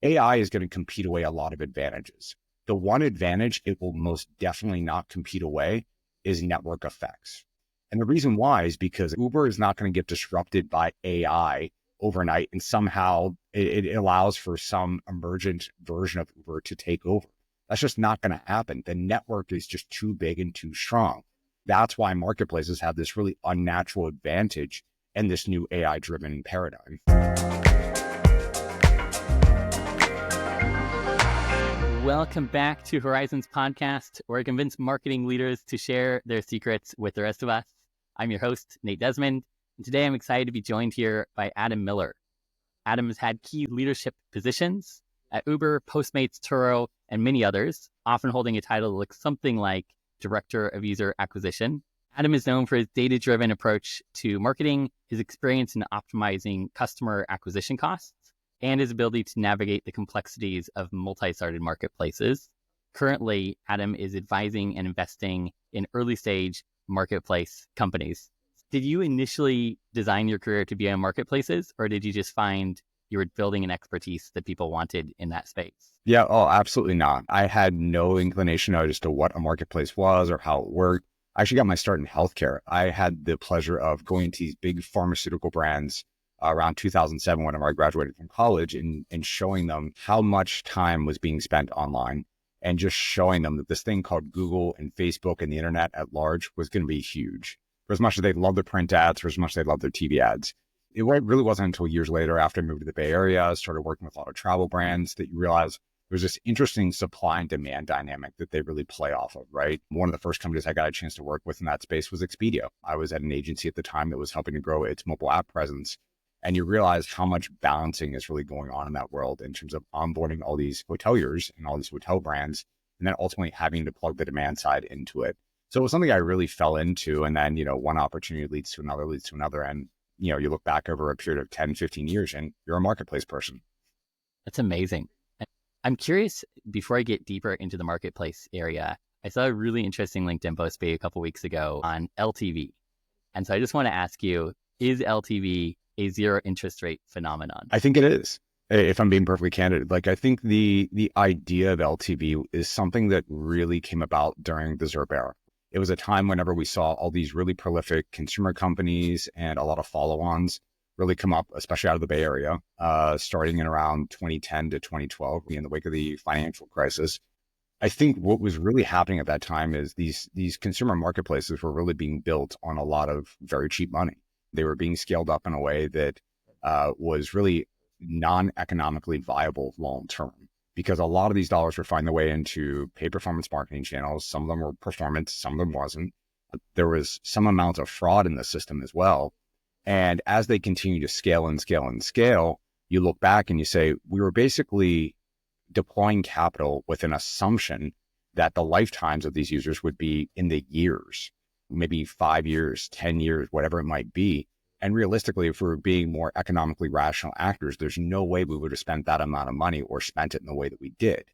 AI is going to compete away a lot of advantages. The one advantage it will most definitely not compete away is network effects. And the reason why is because Uber is not going to get disrupted by AI overnight, and somehow it allows for some emergent version of Uber to take over. That's just not going to happen. The network is just too big and too strong. That's why marketplaces have this really unnatural advantage in this new AI-driven paradigm. Welcome back to Horizons Podcast, where I convince marketing leaders to share their secrets with the rest of us. I'm your host, Nate Desmond, and today I'm excited to be joined here by Adam Miller. Adam has had key leadership positions at Uber, Postmates, Turo, and many others, often holding a title that looks something like Director of User Acquisition. Adam is known for his data-driven approach to marketing, his experience in optimizing customer acquisition costs, and his ability to navigate the complexities of multi-sided marketplaces. Currently, Adam is advising and investing in early-stage marketplace companies. Did you initially design your career to be on marketplaces, or did you just find you were building an expertise that people wanted in that space? Yeah, absolutely not. I had no inclination as to what a marketplace was or how it worked. I actually got my start in healthcare. I had the pleasure of going to these big pharmaceutical brands around 2007 whenever I graduated from college and showing them how much time was being spent online and just showing them that this thing called Google and Facebook and the internet at large was going to be huge. For as much as they love their print ads, for as much as they love their TV ads. It really wasn't until years later after I moved to the Bay Area, I started working with a lot of travel brands that you realize there's this interesting supply and demand dynamic that they really play off of, right? One of the first companies I got a chance to work with in that space was Expedia. I was at an agency at the time that was helping to grow its mobile app presence. And you realize how much balancing is really going on in that world in terms of onboarding all these hoteliers and all these hotel brands, and then ultimately having to plug the demand side into it. So it was something I really fell into. And then, one opportunity leads to another. And, you look back over a period of 10, 15 years and you're a marketplace person. That's amazing. I'm curious, before I get deeper into the marketplace area, I saw a really interesting LinkedIn post a couple weeks ago on LTV. And so I just want to ask you, is LTV a zero interest rate phenomenon? I think it is, if I'm being perfectly candid. I think the idea of LTV is something that really came about during the ZIRP era. It was a time whenever we saw all these really prolific consumer companies and a lot of follow-ons really come up, especially out of the Bay Area, starting in around 2010 to 2012 in the wake of the financial crisis. I think what was really happening at that time is these consumer marketplaces were really being built on a lot of very cheap money. They were being scaled up in a way that was really non-economically viable long-term, because a lot of these dollars were finding their way into paid performance marketing channels. Some of them were performance, some of them wasn't. There was some amount of fraud in the system as well. And as they continue to scale and scale and scale, you look back and you say, we were basically deploying capital with an assumption that the lifetimes of these users would be in the years, maybe 5 years, 10 years, whatever it might be. And realistically, if we were being more economically rational actors, there's no way we would have spent that amount of money or spent it in the way that we did.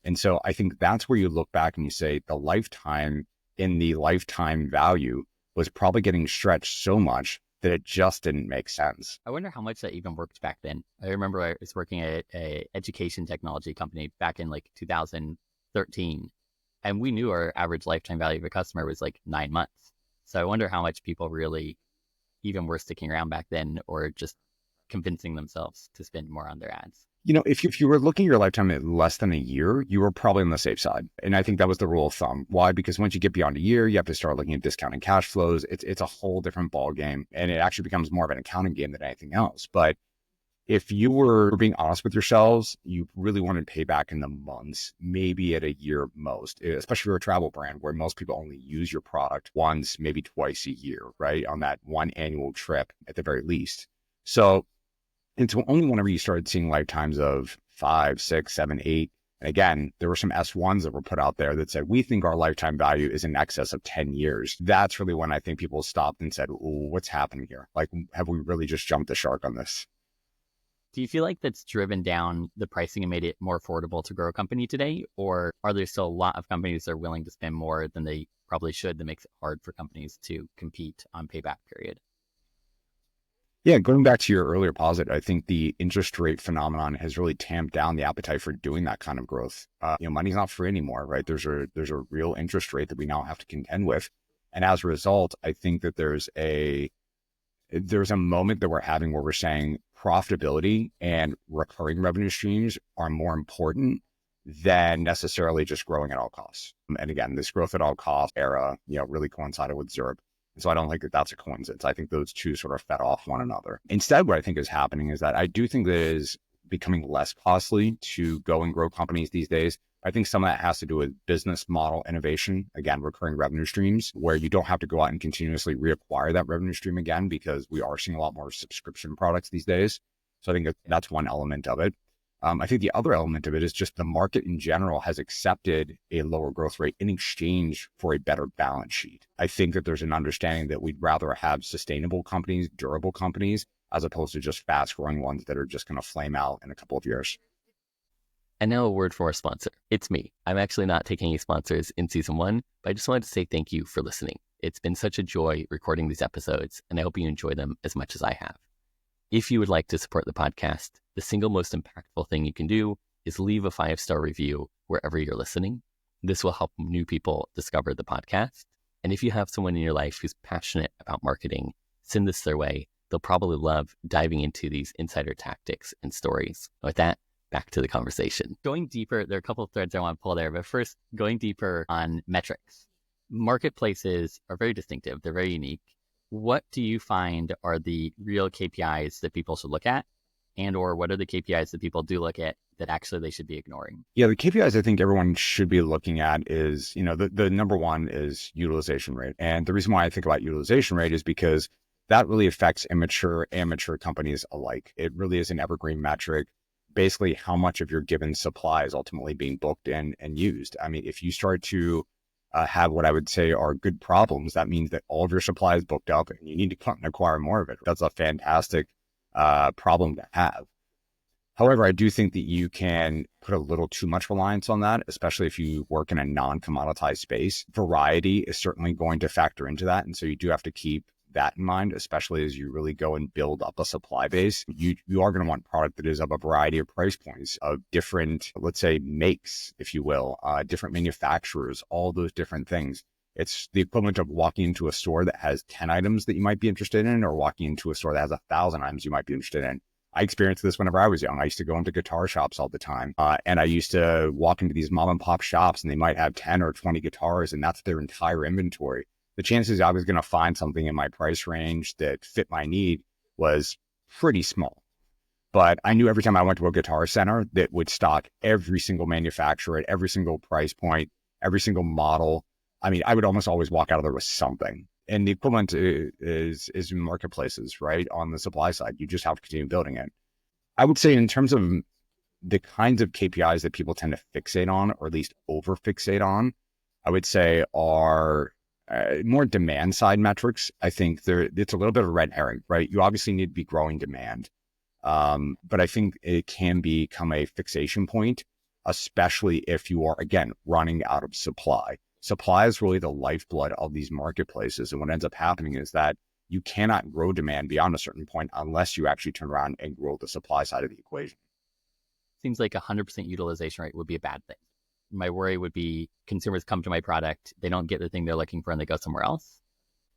And so I think that's where you look back and you say the lifetime in the lifetime value was probably getting stretched so much that it just didn't make sense. I wonder how much that even worked back then. I remember I was working at a education technology company back in 2013. And we knew our average lifetime value of a customer was 9 months. So I wonder how much people really even were sticking around back then, or just convincing themselves to spend more on their ads. If you were looking at your lifetime at less than a year, you were probably on the safe side. And I think that was the rule of thumb. Why? Because once you get beyond a year, you have to start looking at discounting cash flows. It's a whole different ball game. And it actually becomes more of an accounting game than anything else. But if you were being honest with yourselves, you really wanted payback in the months, maybe at a year most, especially for a travel brand where most people only use your product once, maybe twice a year, right? On that one annual trip at the very least. So it's only whenever you started seeing lifetimes of 5, 6, 7, 8. And again, there were some S1s that were put out there that said, we think our lifetime value is in excess of 10 years. That's really when I think people stopped and said, what's happening here? Have we really just jumped the shark on this? Do you feel like that's driven down the pricing and made it more affordable to grow a company today? Or are there still a lot of companies that are willing to spend more than they probably should that makes it hard for companies to compete on payback period? Yeah, going back to your earlier posit, I think the interest rate phenomenon has really tamped down the appetite for doing that kind of growth. Money's not free anymore, right? There's a real interest rate that we now have to contend with, and as a result, I think that there's a moment that we're having where we're saying profitability and recurring revenue streams are more important than necessarily just growing at all costs. And again, this growth at all costs era, really coincided with ZERP. So I don't think that that's a coincidence. I think those two sort of fed off one another. Instead, what I think is happening is that I do think that it is becoming less costly to go and grow companies these days. I think some of that has to do with business model innovation, again, recurring revenue streams, where you don't have to go out and continuously reacquire that revenue stream again, because we are seeing a lot more subscription products these days. So I think that's one element of it. I think the other element of it is just the market in general has accepted a lower growth rate in exchange for a better balance sheet. I think that there's an understanding that we'd rather have sustainable companies, durable companies, as opposed to just fast growing ones that are just going to flame out in a couple of years. And now a word from our sponsor. It's me. I'm actually not taking any sponsors in season 1, but I just wanted to say thank you for listening. It's been such a joy recording these episodes, and I hope you enjoy them as much as I have. If you would like to support the podcast, the single most impactful thing you can do is leave a 5-star review wherever you're listening. This will help new people discover the podcast. And if you have someone in your life who's passionate about marketing, send this their way. They'll probably love diving into these insider tactics and stories. With that, back to the conversation. Going deeper, there are a couple of threads I want to pull there, but first, going deeper on metrics. Marketplaces are very distinctive. They're very unique. What do you find are the real KPIs that people should look at? And or what are the KPIs that people do look at that actually they should be ignoring? Yeah, the KPIs I think everyone should be looking at is, the number one is utilization rate. And the reason why I think about utilization rate is because that really affects immature and mature companies alike. It really is an evergreen metric. Basically, how much of your given supply is ultimately being booked and used. I mean, if you start to have what I would say are good problems, that means that all of your supply is booked up and you need to come and acquire more of it. That's a fantastic problem to have. However, I do think that you can put a little too much reliance on that, especially if you work in a non-commoditized space. Variety is certainly going to factor into that. And so you do have to keep that in mind, especially as you really go and build up a supply base. You are going to want product that is of a variety of price points, of different, let's say, makes, if you will, different manufacturers, all those different things. It's the equivalent of walking into a store that has 10 items that you might be interested in, or walking into a store that has 1,000 items you might be interested in. I experienced this whenever I was young. I used to go into guitar shops all the time. And I used to walk into these mom and pop shops and they might have 10 or 20 guitars and that's their entire inventory. The chances I was going to find something in my price range that fit my need was pretty small. But I knew every time I went to a guitar center that would stock every single manufacturer at every single price point, every single model. I mean, I would almost always walk out of there with something. And the equivalent is in marketplaces, right? On the supply side, you just have to continue building it. I would say in terms of the kinds of KPIs that people tend to fixate on, or at least over fixate on, I would say are more demand side metrics. I think it's a little bit of a red herring, right? You obviously need to be growing demand. But I think it can become a fixation point, especially if you are, again, running out of supply. Supply is really the lifeblood of these marketplaces. And what ends up happening is that you cannot grow demand beyond a certain point unless you actually turn around and grow the supply side of the equation. Seems like 100% utilization rate would be a bad thing. My worry would be consumers come to my product, they don't get the thing they're looking for and they go somewhere else.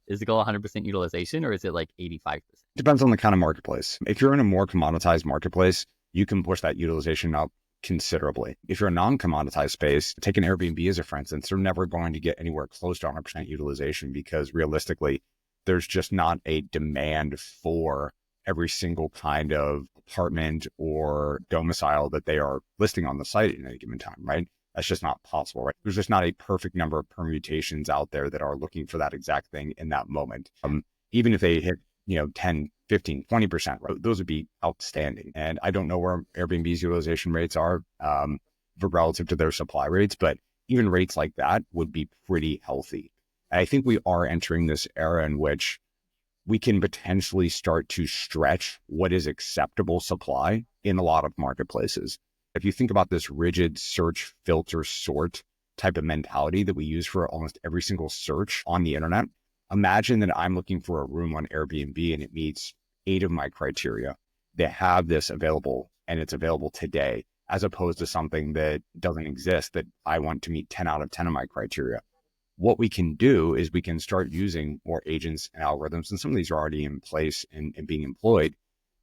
Is the goal 100% utilization or is it like 85%? Depends on the kind of marketplace. If you're in a more commoditized marketplace, you can push that utilization up considerably. If you're a non-commoditized space, take an Airbnb as a for instance, they're never going to get anywhere close to 100% utilization because realistically, there's just not a demand for every single kind of apartment or domicile that they are listing on the site at any given time, right? That's just not possible, right? There's just not a perfect number of permutations out there that are looking for that exact thing in that moment. Even if they hit, 10, 15, 20%, right? Those would be outstanding. And I don't know where Airbnb's utilization rates are relative to their supply rates, but even rates like that would be pretty healthy. And I think we are entering this era in which we can potentially start to stretch what is acceptable supply in a lot of marketplaces. If you think about this rigid search, filter, sort type of mentality that we use for almost every single search on the internet, imagine that I'm looking for a room on Airbnb and it meets 8 of my criteria. They have this available and it's available today, as opposed to something that doesn't exist that I want to meet 10 out of 10 of my criteria. What we can do is we can start using more agents and algorithms, and some of these are already in place and being employed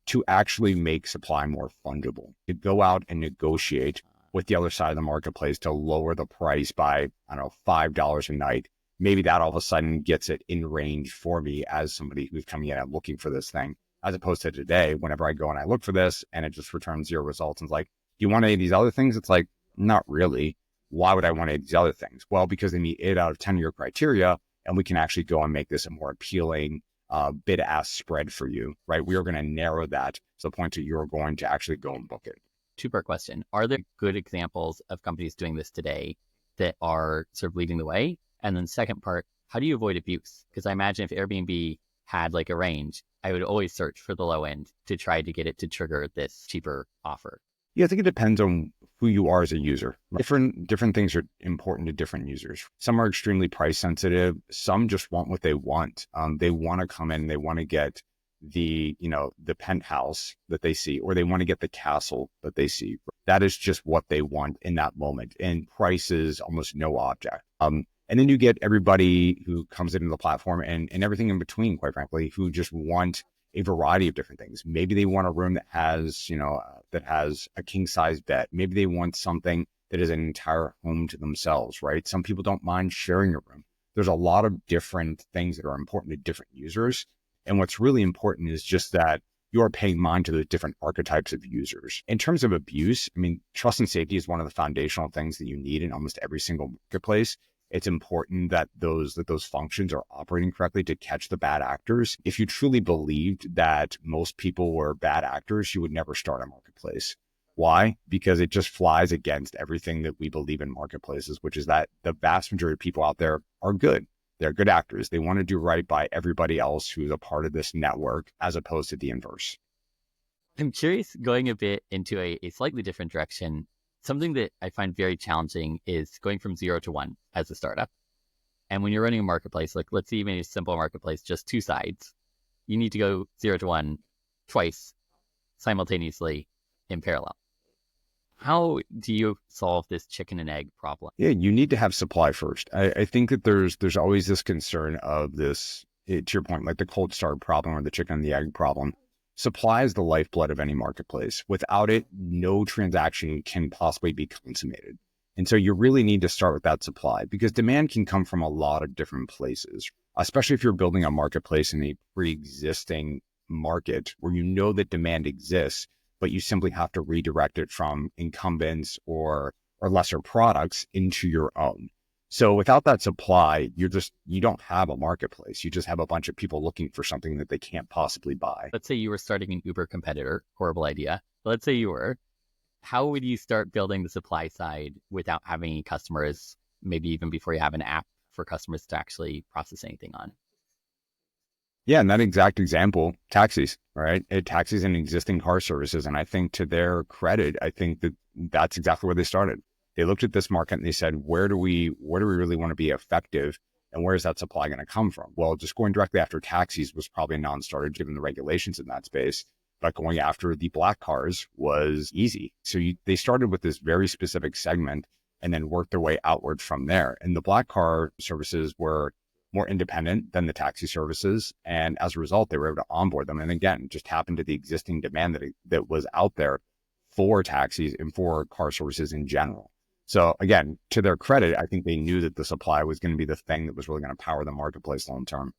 to actually make supply more fungible, to go out and negotiate with the other side of the marketplace to lower the price by, I don't know, $5 a night. Maybe that all of a sudden gets it in range for me as somebody who's coming in and looking for this thing, as opposed to today, whenever I go and I look for this and it just returns 0 results. And it's like, do you want any of these other things? It's like, not really. Why would I want any of these other things? Well, because they meet 8 out of 10 of your criteria, and we can actually go and make this a more appealing bid-ask spread for you, right? We are going to narrow that to the point that you're going to actually go and book it. Two-part question. Are there good examples of companies doing this today that are sort of leading the way? And then second part, how do you avoid abuse? Because I imagine if Airbnb had like a range, I would always search for the low end to try to get it to trigger this cheaper offer. Yeah, I think it depends on who you are as a user. Different things are important to different users. Some are extremely price sensitive. Some just want what they want. They want to come in, they want to get the penthouse that they see, or they want to get the castle that they see. That is just what they want in that moment. And price is almost no object. And then you get everybody who comes into the platform and everything in between, quite frankly, who just want a variety of different things. Maybe they want a room that has, that has a king size bed. Maybe they want something that is an entire home to themselves, right? Some people don't mind sharing a room. There's a lot of different things that are important to different users. And what's really important is just that you are paying mind to the different archetypes of users. In terms of abuse, I mean, trust and safety is one of the foundational things that you need in almost every single marketplace. It's important that those functions are operating correctly to catch the bad actors. If you truly believed that most people were bad actors, you would never start a marketplace. Why? Because it just flies against everything that we believe in marketplaces, which is that the vast majority of people out there are good. They're good actors. They want to do right by everybody else who's a part of this network, as opposed to the inverse. I'm curious, going a bit into a slightly different direction. Something that I find very challenging is going from 0 to 1 as a startup. And when you're running a marketplace, like let's say even a simple marketplace, just 2 sides, you need to go 0 to 1 twice simultaneously in parallel. How do you solve this chicken and egg problem? Yeah, you need to have supply first. I think that there's always this concern of this, to your point, like the cold start problem or the chicken and the egg problem. Supply is the lifeblood of any marketplace. Without it, no transaction can possibly be consummated. And so you really need to start with that supply, because demand can come from a lot of different places, especially if you're building a marketplace in a pre-existing market where you know that demand exists, but you simply have to redirect it from incumbents or lesser products into your own. So without that supply, you don't have a marketplace. You just have a bunch of people looking for something that they can't possibly buy. Let's say you were starting an Uber competitor, horrible idea. But let's say you were. How would you start building the supply side without having any customers, maybe even before you have an app for customers to actually process anything on? Yeah, in that exact example, taxis, right? Taxis and existing car services. And I think, to their credit, I think that that's exactly where they started. They looked at this market and they said, where do we really want to be effective? And where is that supply going to come from? Well, just going directly after taxis was probably a non-starter given the regulations in that space. But going after the black cars was easy. So they started with this very specific segment and then worked their way outward from there. And the black car services were more independent than the taxi services. And as a result, they were able to onboard them. And again, just happened to the existing demand that was out there for taxis and for car services in general. So again, to their credit, I think they knew that the supply was going to be the thing that was really going to power the marketplace long term.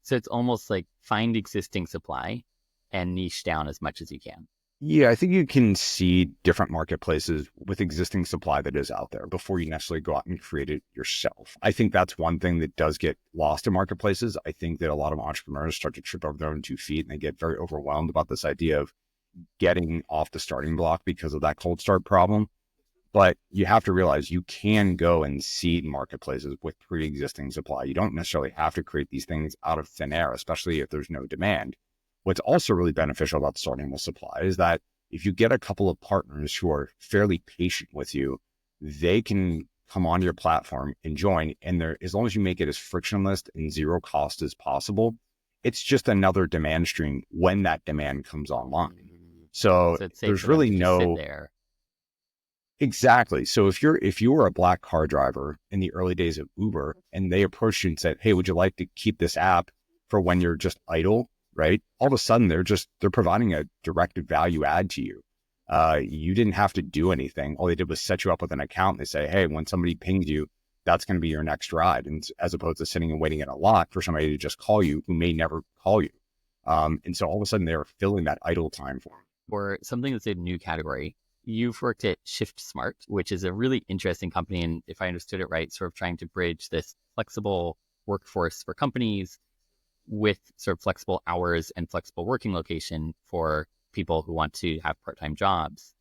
So it's almost like find existing supply and niche down as much as you can. Yeah, I think you can see different marketplaces with existing supply that is out there before you necessarily go out and create it yourself. I think that's one thing that does get lost in marketplaces. I think that a lot of entrepreneurs start to trip over their own 2 feet and they get very overwhelmed about this idea of getting off the starting block because of that cold start problem. But you have to realize you can go and seed marketplaces with pre-existing supply. You don't necessarily have to create these things out of thin air, especially if there's no demand. What's also really beneficial about starting with supply is that if you get a couple of partners who are fairly patient with you, they can come onto your platform and join. And as long as you make it as frictionless and zero cost as possible, It's just another demand stream when that demand comes online. So So it's safe there's for them really to just sit no there. exactly. So if you were a black car driver in the early days of Uber and they approached you and said, "Hey, would you like to keep this app for when you're just idle?" Right? All of a sudden they're providing a directed value add to you. You didn't have to do anything. All they did was set you up with an account. They say, "Hey, when somebody pings you, that's going to be your next ride," and as opposed to sitting and waiting in a lot for somebody to just call you who may never call you. And so all of a sudden they're filling that idle time for them. Or something that's a new category. You've worked at Shift Smart, which is a really interesting company. And if I understood it right, sort of trying to bridge this flexible workforce for companies with sort of flexible hours and flexible working location for people who want to have part-time jobs.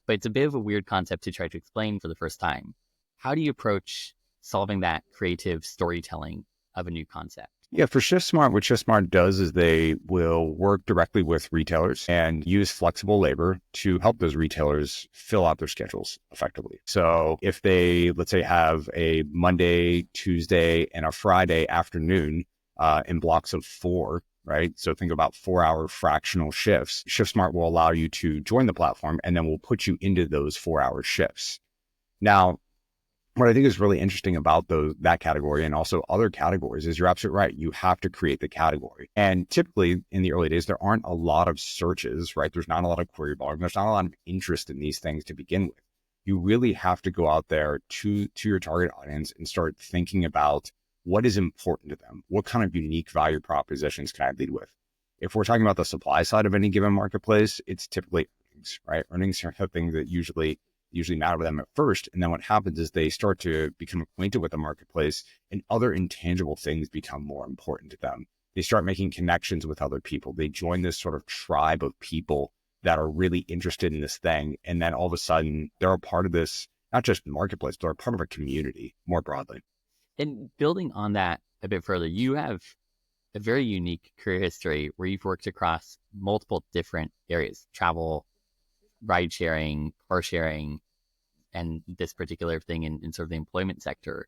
But it's a bit of a weird concept to try to explain for the first time. How do you approach solving that creative storytelling of a new concept? Yeah, for Shift Smart, what Shift Smart does is they will work directly with retailers and use flexible labor to help those retailers fill out their schedules effectively. So if they, let's say, have a Monday, Tuesday, and a Friday afternoon in blocks of 4, right? So think about 4-hour fractional shifts. Shift Smart will allow you to join the platform and then we'll put you into those 4-hour shifts. Now, what I think is really interesting about that category and also other categories is you're absolutely right. You have to create the category. And typically in the early days, there aren't a lot of searches, right? There's not a lot of query volume. There's not a lot of interest in these things to begin with. You really have to go out there to your target audience and start thinking about what is important to them. What kind of unique value propositions can I lead with? If we're talking about the supply side of any given marketplace, it's typically earnings, right? Earnings are things that usually matter to them at first. And then what happens is they start to become acquainted with the marketplace and other intangible things become more important to them. They start making connections with other people. They join this sort of tribe of people that are really interested in this thing. And then all of a sudden they're a part of this, not just marketplace, but they're a part of a community more broadly. And building on that a bit further, you have a very unique career history where you've worked across multiple different areas: travel, ride sharing, car sharing, and this particular thing in sort of the employment sector.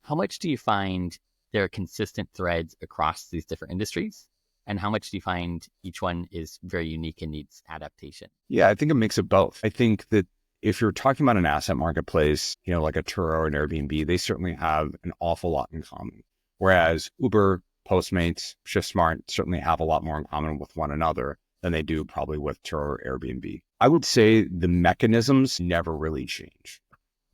How much do you find there are consistent threads across these different industries? And how much do you find each one is very unique and needs adaptation? Yeah, I think a mix of both. I think that if you're talking about an asset marketplace, like a Turo or an Airbnb, they certainly have an awful lot in common. Whereas Uber, Postmates, Shift Smart certainly have a lot more in common with one another than they do probably with Turo or Airbnb. I would say the mechanisms never really change.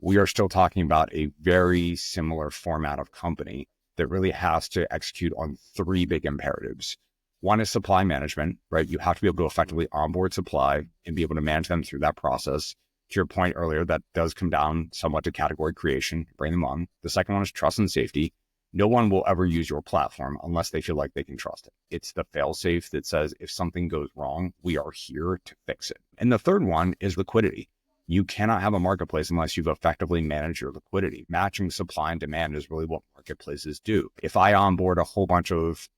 We are still talking about a very similar format of company that really has to execute on 3 big imperatives. One is supply management, right? You have to be able to effectively onboard supply and be able to manage them through that process. To your point earlier, that does come down somewhat to category creation, bring them on. The second one is trust and safety. No one will ever use your platform unless they feel like they can trust it. It's the fail-safe that says if something goes wrong, we are here to fix it. And the third one is liquidity. You cannot have a marketplace unless you've effectively managed your liquidity. Matching supply and demand is really what marketplaces do. If I onboard a whole bunch of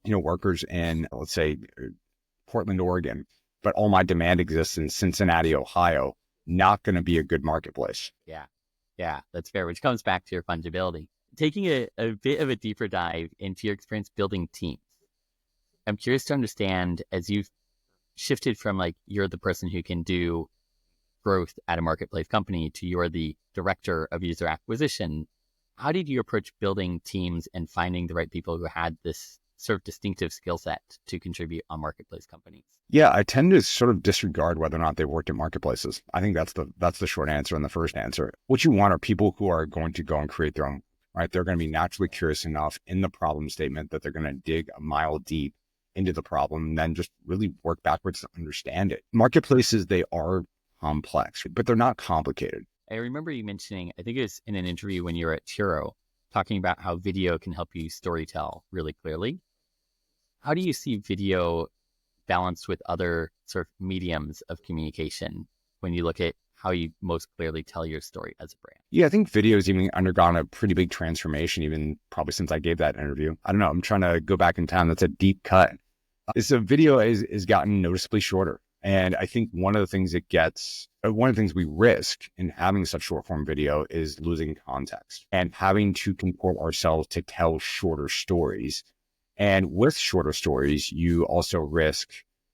workers in, let's say, Portland, Oregon, but all my demand exists in Cincinnati, Ohio, not going to be a good marketplace. Yeah, that's fair, which comes back to your fungibility. Taking a bit of a deeper dive into your experience building teams, I'm curious to understand, as you've shifted from you're the person who can do growth at a marketplace company to you're the director of user acquisition, how did you approach building teams and finding the right people who had this sort of distinctive skill set to contribute on marketplace companies? Yeah, I tend to sort of disregard whether or not they worked at marketplaces. I think that's the short answer and the first answer. What you want are people who are going to go and create their own, right? They're going to be naturally curious enough in the problem statement that they're going to dig a mile deep into the problem and then just really work backwards to understand it. Marketplaces, they are complex, but they're not complicated. I remember you mentioning, I think it was in an interview when you were at Turo, talking about how video can help you storytell really clearly. How do you see video balanced with other sort of mediums of communication when you look at how you most clearly tell your story as a brand? Yeah, I think video has even undergone a pretty big transformation, even probably since I gave that interview. I don't know. I'm trying to go back in time. That's a deep cut. So video has gotten noticeably shorter. And I think one of the things we risk in having such short form video is losing context and having to comport ourselves to tell shorter stories. And with shorter stories, you also risk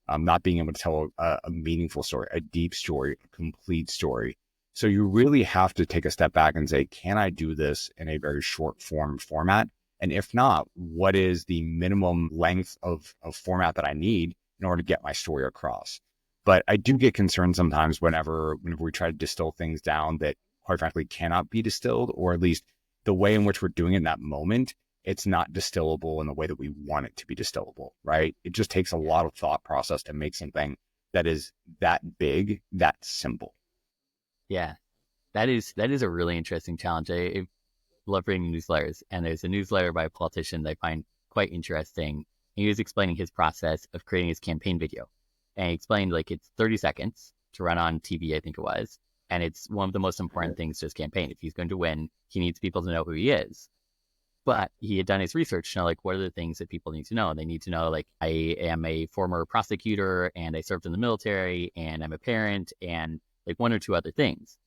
not being able to tell a meaningful story, a deep story, a complete story. So you really have to take a step back and say, can I do this in a very short form format? And if not, what is the minimum length of format that I need in order to get my story across? But I do get concerned sometimes whenever we try to distill things down that quite frankly cannot be distilled, or at least the way in which we're doing it in that moment, it's not distillable in the way that we want it to be distillable, right? It just takes a lot of thought process to make something that is that big, that simple. Yeah, that is a really interesting challenge. I love reading newsletters, and there's a newsletter by a politician that I find quite interesting. He was explaining his process of creating his campaign video, and he explained like it's 30 seconds to run on TV, I think it was, and it's one of the most important things to his campaign. If he's going to win, he needs people to know who he is. But he had done his research to know, like, what are the things that people need to know? They need to know, like, I am a former prosecutor and I served in the military and I'm a parent and like one or two other things.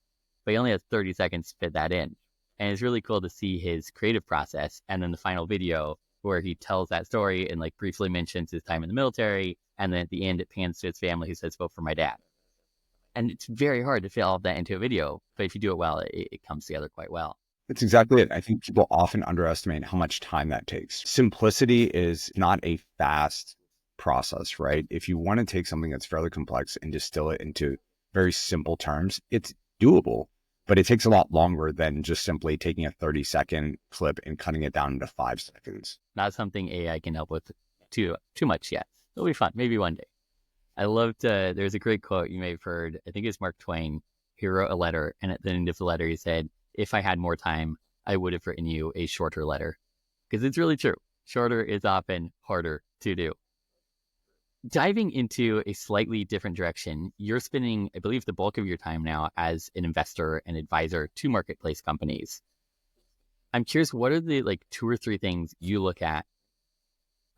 But he only has 30 seconds to fit that in. And it's really cool to see his creative process. And then the final video where he tells that story and like briefly mentions his time in the military. And then at the end, it pans to his family who says, vote for my dad. And it's very hard to fit all of that into a video. But if you do it well, it comes together quite well. That's exactly it. I think people often underestimate how much time that takes. Simplicity is not a fast process, right? If you want to take something that's fairly complex and distill it into very simple terms, it's doable, but it takes a lot longer than just simply taking a 30-second clip and cutting it down into 5 seconds. Not something AI can help with too much yet. It'll be fun. Maybe one day. I loved, there's a great quote you may have heard. I think it's Mark Twain. He wrote a letter, and at the end of the letter, he said, if I had more time, I would have written you a shorter letter. Because it's really true. Shorter is often harder to do. Diving into a slightly different direction, you're spending, I believe, the bulk of your time now as an investor and advisor to marketplace companies. I'm curious, what are the like 2 or 3 things you look at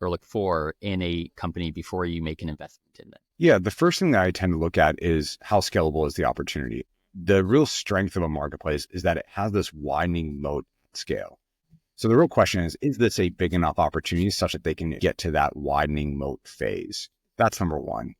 or look for in a company before you make an investment in them? Yeah, the first thing that I tend to look at is how scalable is the opportunity. The real strength of a marketplace is that it has this widening moat scale. So the real question is this a big enough opportunity such that they can get to that widening moat phase? That's number one.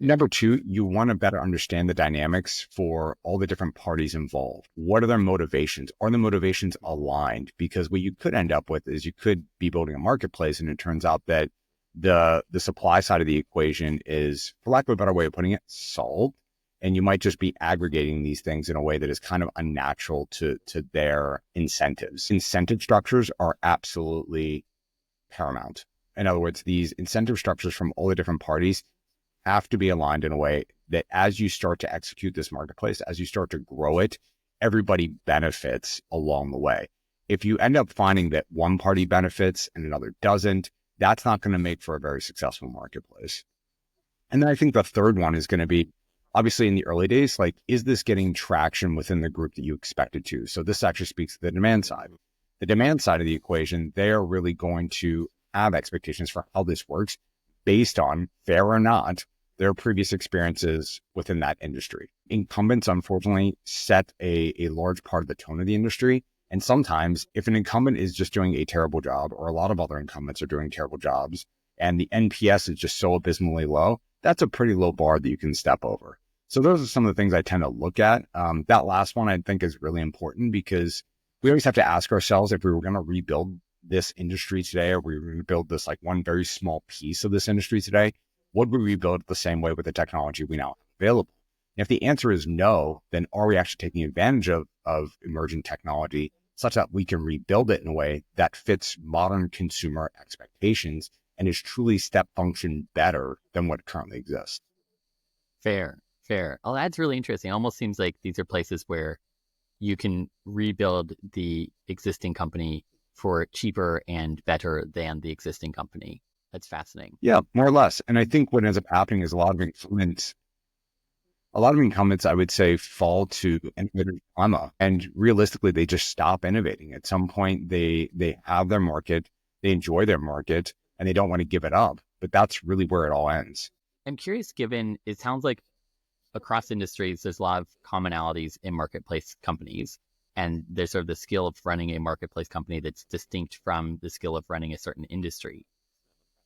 Number two, you want to better understand the dynamics for all the different parties involved. What are their motivations? Are the motivations aligned? Because what you could end up with is you could be building a marketplace and it turns out that the supply side of the equation is, for lack of a better way of putting it, solved. And you might just be aggregating these things in a way that is kind of unnatural to their incentives. Incentive structures are absolutely paramount. In other words, these incentive structures from all the different parties have to be aligned in a way that as you start to execute this marketplace, as you start to grow it, everybody benefits along the way. If you end up finding that one party benefits and another doesn't, that's not going to make for a very successful marketplace. And then I think the third one is going to be, obviously in the early days, like, is this getting traction within the group that you expected to? So this actually speaks to the demand side. The demand side of the equation, they are really going to have expectations for how this works based on, fair or not, their previous experiences within that industry. Incumbents, unfortunately, set a large part of the tone of the industry. And sometimes if an incumbent is just doing a terrible job, or a lot of other incumbents are doing terrible jobs, and the NPS is just so abysmally low, that's a pretty low bar that you can step over. So those are some of the things I tend to look at. That last one I think is really important because we always have to ask ourselves, if we were going to rebuild this industry today, or we were going to build this like one very small piece of this industry today, would we rebuild it the same way with the technology we now have available? And if the answer is no, then are we actually taking advantage of emerging technology such that we can rebuild it in a way that fits modern consumer expectations and is truly step function better than what currently exists? Fair. Oh, that's really interesting. Almost seems like these are places where you can rebuild the existing company for cheaper and better than the existing company. That's fascinating. Yeah, more or less. And I think what ends up happening is a lot of incumbents, I would say, fall to innovator dilemma. And realistically, they just stop innovating. At some point, they have their market, they enjoy their market, and they don't want to give it up. But that's really where it all ends. I'm curious, given it sounds like across industries, there's a lot of commonalities in marketplace companies. And there's sort of the skill of running a marketplace company that's distinct from the skill of running a certain industry.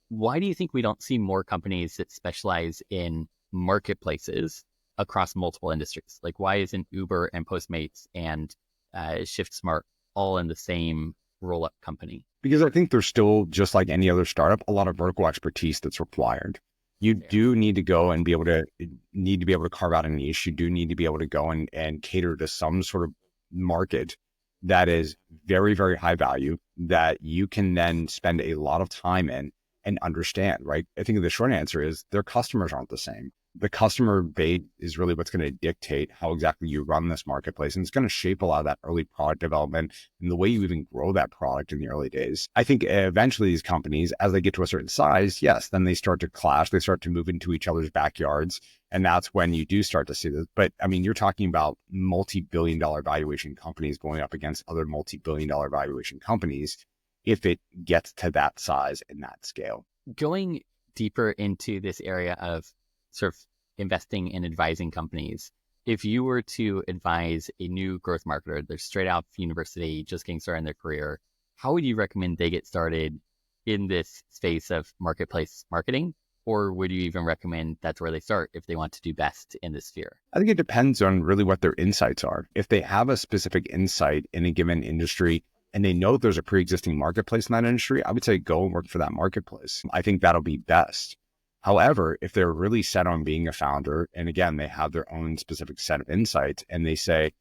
Why do you think we don't see more companies that specialize in marketplaces across multiple industries? Like, why isn't Uber and Postmates and ShiftSmart all in the same roll-up company? Because I think there's still, just like any other startup, a lot of vertical expertise that's required. You Fair. do need to go and be able to carve out a niche. You do need to be able to go and cater to some sort of market that is very, very high value that you can then spend a lot of time in and understand, right? I think the short answer is their customers aren't the same. The customer base is really what's going to dictate how exactly you run this marketplace. And it's going to shape a lot of that early product development and the way you even grow that product in the early days. I think eventually these companies, as they get to a certain size, yes, then they start to clash. They start to move into each other's backyards. And that's when you do start to see this. But I mean, you're talking about multi-billion-dollar valuation companies going up against other multi-billion-dollar valuation companies if it gets to that size and that scale. Going deeper into this area of sort of investing and advising companies, if you were to advise a new growth marketer, they're straight out of university, just getting started in their career, how would you recommend they get started in this space of marketplace marketing? Or would you even recommend that's where they start if they want to do best in this sphere? I think it depends on really what their insights are. If they have a specific insight in a given industry and they know there's a pre-existing marketplace in that industry, I would say go and work for that marketplace. I think that'll be best. However, if they're really set on being a founder, and again, they have their own specific set of insights and they say,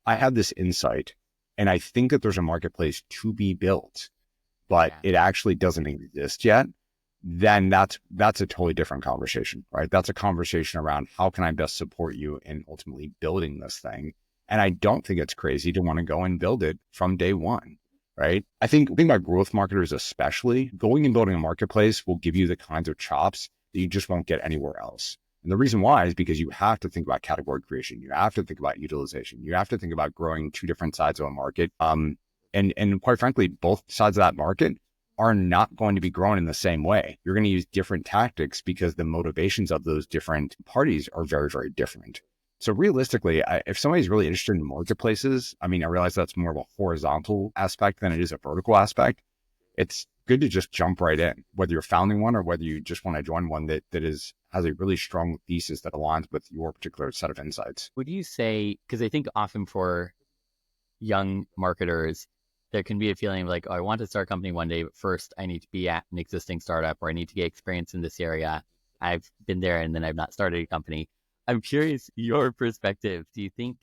I have this insight and I think that there's a marketplace to be built, but it actually doesn't exist yet, then that's a totally different conversation, right? That's a conversation around how can I best support you in ultimately building this thing? And I don't think it's crazy to want to go and build it from day one, right? I think about growth marketers especially, going and building a marketplace will give you the kinds of chops that you just won't get anywhere else. And the reason why is because you have to think about category creation. You have to think about utilization. You have to think about growing two different sides of a market. And quite frankly, both sides of that market are not going to be growing in the same way. You're going to use different tactics because the motivations of those different parties are very, very different. So realistically, if somebody's really interested in marketplaces, I mean, I realize that's more of a horizontal aspect than it is a vertical aspect. It's good to just jump right in, whether you're founding one or whether you just want to join one that has a really strong thesis that aligns with your particular set of insights. Would you say, because I think often for young marketers, there can be a feeling of like, oh, I want to start a company one day, but first I need to be at an existing startup or I need to get experience in this area. I've been there and then I've not started a company. I'm curious, your perspective, do you think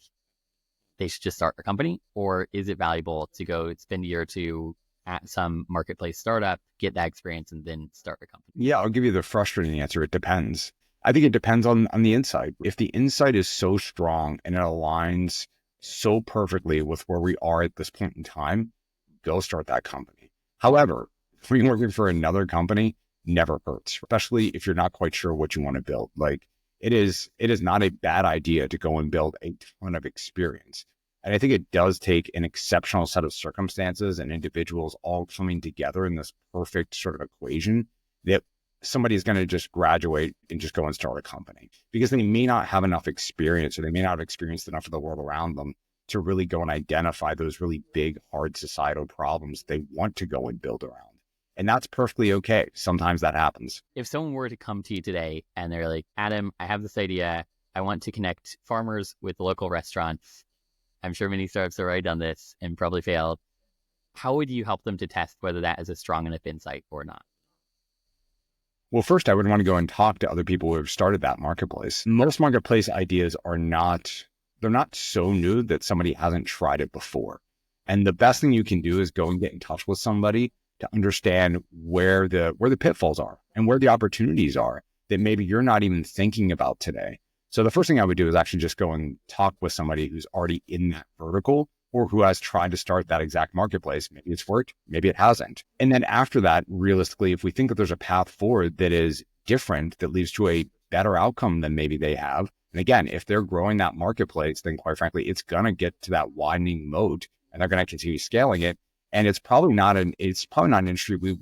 they should just start a company, or is it valuable to go spend a year or two at some marketplace startup, get that experience, and then start a company? Yeah, I'll give you the frustrating answer. It depends. I think it depends on the insight. If the insight is so strong and it aligns so perfectly with where we are at this point in time, go start that company. However, if you're working for another company, never hurts, especially if you're not quite sure what you want to build. Like it is not a bad idea to go and build a ton of experience. And I think it does take an exceptional set of circumstances and individuals all coming together in this perfect sort of equation that somebody is going to just graduate and just go and start a company because they may not have enough experience or they may not have experienced enough of the world around them to really go and identify those really big, hard societal problems they want to go and build around. And that's perfectly okay. Sometimes that happens. If someone were to come to you today and they're like, Adam, I have this idea. I want to connect farmers with local restaurants. I'm sure many startups have already done this and probably failed. How would you help them to test whether that is a strong enough insight or not? Well, first, I would want to go and talk to other people who have started that marketplace. Most marketplace ideas they're not so new that somebody hasn't tried it before. And the best thing you can do is go and get in touch with somebody to understand where the pitfalls are and where the opportunities are that maybe you're not even thinking about today. So the first thing I would do is actually just go and talk with somebody who's already in that vertical or who has tried to start that exact marketplace. Maybe it's worked, maybe it hasn't. And then after that, realistically, if we think that there's a path forward that is different, that leads to a better outcome than maybe they have. And again, if they're growing that marketplace, then quite frankly, it's going to get to that widening moat and they're going to continue scaling it. And it's probably not an industry we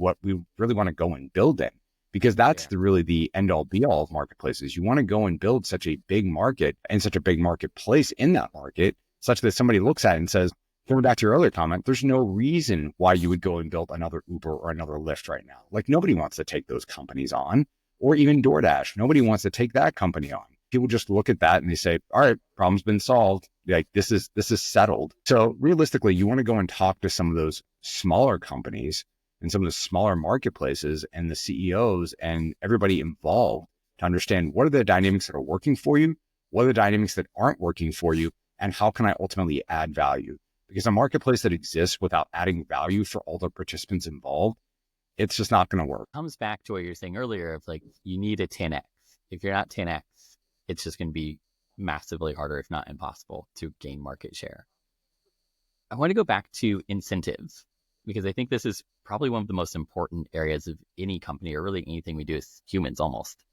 really want to go and build in, because that's really the end all be all of marketplaces. You want to go and build such a big market and such a big marketplace in that market, such that somebody looks at it and says, Going back to your earlier comment, there's no reason why you would go and build another Uber or another Lyft right now. Like nobody wants to take those companies on, or even DoorDash. Nobody wants to take that company on. People just look at that and they say, all right, problem's been solved. Like this is settled. So realistically, you want to go and talk to some of those smaller companies and some of the smaller marketplaces and the CEOs and everybody involved to understand what are the dynamics that are working for you, what are the dynamics that aren't working for you, and how can I ultimately add value? Because a marketplace that exists without adding value for all the participants involved, it's just not going to work. Comes back to what you were saying earlier of like, you need a 10x. If you're not 10x, it's just going to be massively harder, if not impossible, to gain market share. I want to go back to incentives, because I think this is probably one of the most important areas of any company, or really anything we do as humans almost.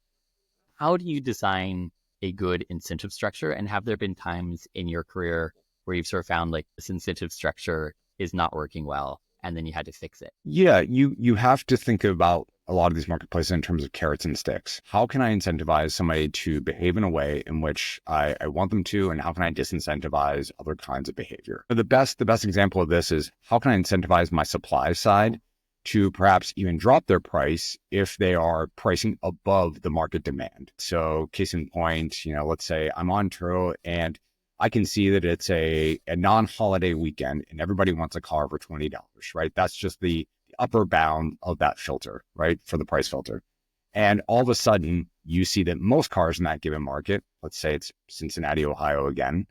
How do you design a good incentive structure? And have there been times in your career where you've sort of found like this incentive structure is not working well, and then you had to fix it? Yeah, you have to think about a lot of these marketplaces in terms of carrots and sticks. How can I incentivize somebody to behave in a way in which I want them to, and how can I disincentivize other kinds of behavior? The best example of this is, how can I incentivize my supply side to perhaps even drop their price if they are pricing above the market demand? So case in point, let's say I'm on Turo and I can see that it's a non-holiday weekend and everybody wants a car for $20, right? That's just the upper bound of that filter, right? For the price filter. And all of a sudden you see that most cars in that given market, let's say it's Cincinnati, Ohio again,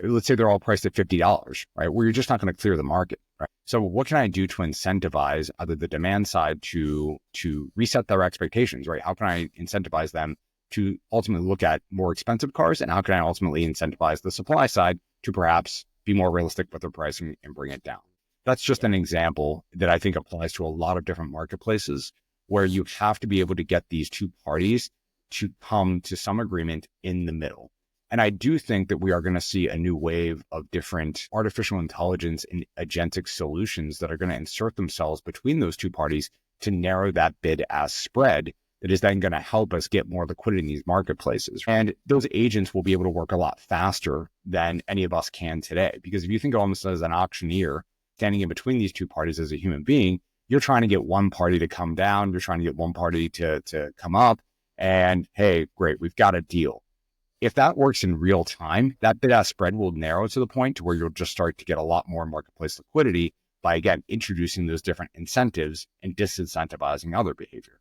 let's say they're all priced at $50, right? Where you're just not going to clear the market, right? So what can I do to incentivize either the demand side to reset their expectations, right? How can I incentivize them to ultimately look at more expensive cars? And how can I ultimately incentivize the supply side to perhaps be more realistic with their pricing and bring it down? That's just an example that I think applies to a lot of different marketplaces, where you have to be able to get these two parties to come to some agreement in the middle. And I do think that we are going to see a new wave of different artificial intelligence and agentic solutions that are going to insert themselves between those two parties to narrow that bid-ask spread that is then going to help us get more liquidity in these marketplaces. And those agents will be able to work a lot faster than any of us can today. Because if you think almost as an auctioneer standing in between these two parties as a human being, you're trying to get one party to come down, you're trying to get one party to come up, and hey, great, we've got a deal. If that works in real time, that bid-ask spread will narrow to the point to where you'll just start to get a lot more marketplace liquidity by, again, introducing those different incentives and disincentivizing other behavior.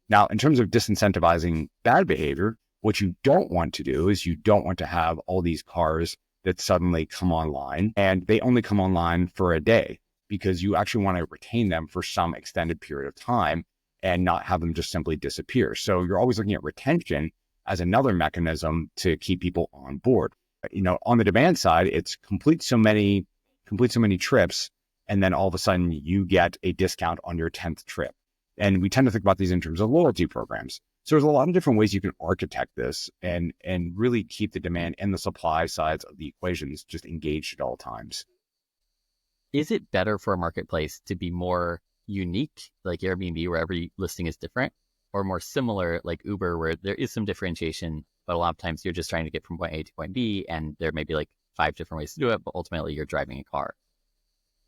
Now, in terms of disincentivizing bad behavior, what you don't want to do is you don't want to have all these cars that suddenly come online and they only come online for a day, because you actually want to retain them for some extended period of time and not have them just simply disappear. So you're always looking at retention as another mechanism to keep people on board. On the demand side, it's complete so many trips, and then all of a sudden you get a discount on your 10th trip. And we tend to think about these in terms of loyalty programs. So there's a lot of different ways you can architect this and really keep the demand and the supply sides of the equations just engaged at all times. Is it better for a marketplace to be more unique, like Airbnb, where every listing is different, or more similar, like Uber, where there is some differentiation, but a lot of times you're just trying to get from point A to point B, and there may be like 5 different ways to do it, but ultimately you're driving a car?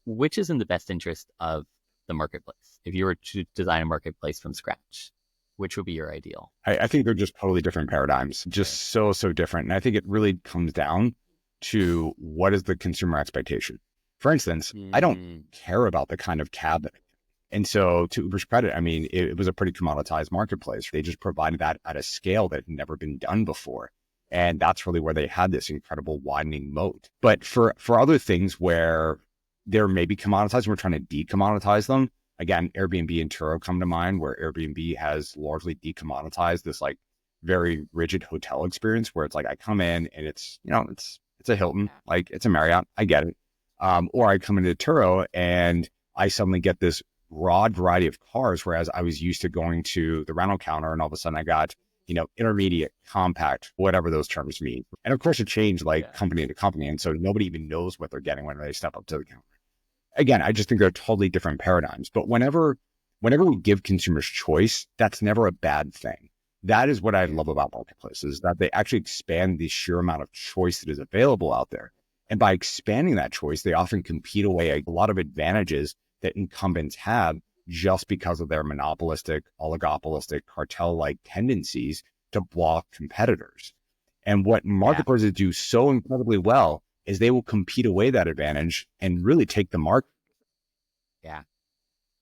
Which is in the best interest of the marketplace? If you were to design a marketplace from scratch, which would be your ideal? I think they're just totally different paradigms, just so different. And I think it really comes down to what is the consumer expectation. For instance, I don't care about the kind of cab that I get. And so to Uber's credit, I mean, it was a pretty commoditized marketplace. They just provided that at a scale that had never been done before. And that's really where they had this incredible widening moat. But for other things where they're maybe commoditized, we're trying to decommoditize them. Again, Airbnb and Turo come to mind, where Airbnb has largely decommoditized this like very rigid hotel experience where it's like, I come in and it's a Hilton, like it's a Marriott, I get it. Or I come into Turo and I suddenly get this broad variety of cars, whereas I was used to going to the rental counter and all of a sudden I got, intermediate, compact, whatever those terms mean. And of course it changed company to company. And so nobody even knows what they're getting when they step up to the counter. Again, I just think they're totally different paradigms. But whenever we give consumers choice, that's never a bad thing. That is what I love about marketplaces, that they actually expand the sheer amount of choice that is available out there. And by expanding that choice, they often compete away a lot of advantages that incumbents have just because of their monopolistic, oligopolistic, cartel-like tendencies to block competitors. And what Yeah. marketplaces do so incredibly well is they will compete away that advantage and really take the market. Yeah.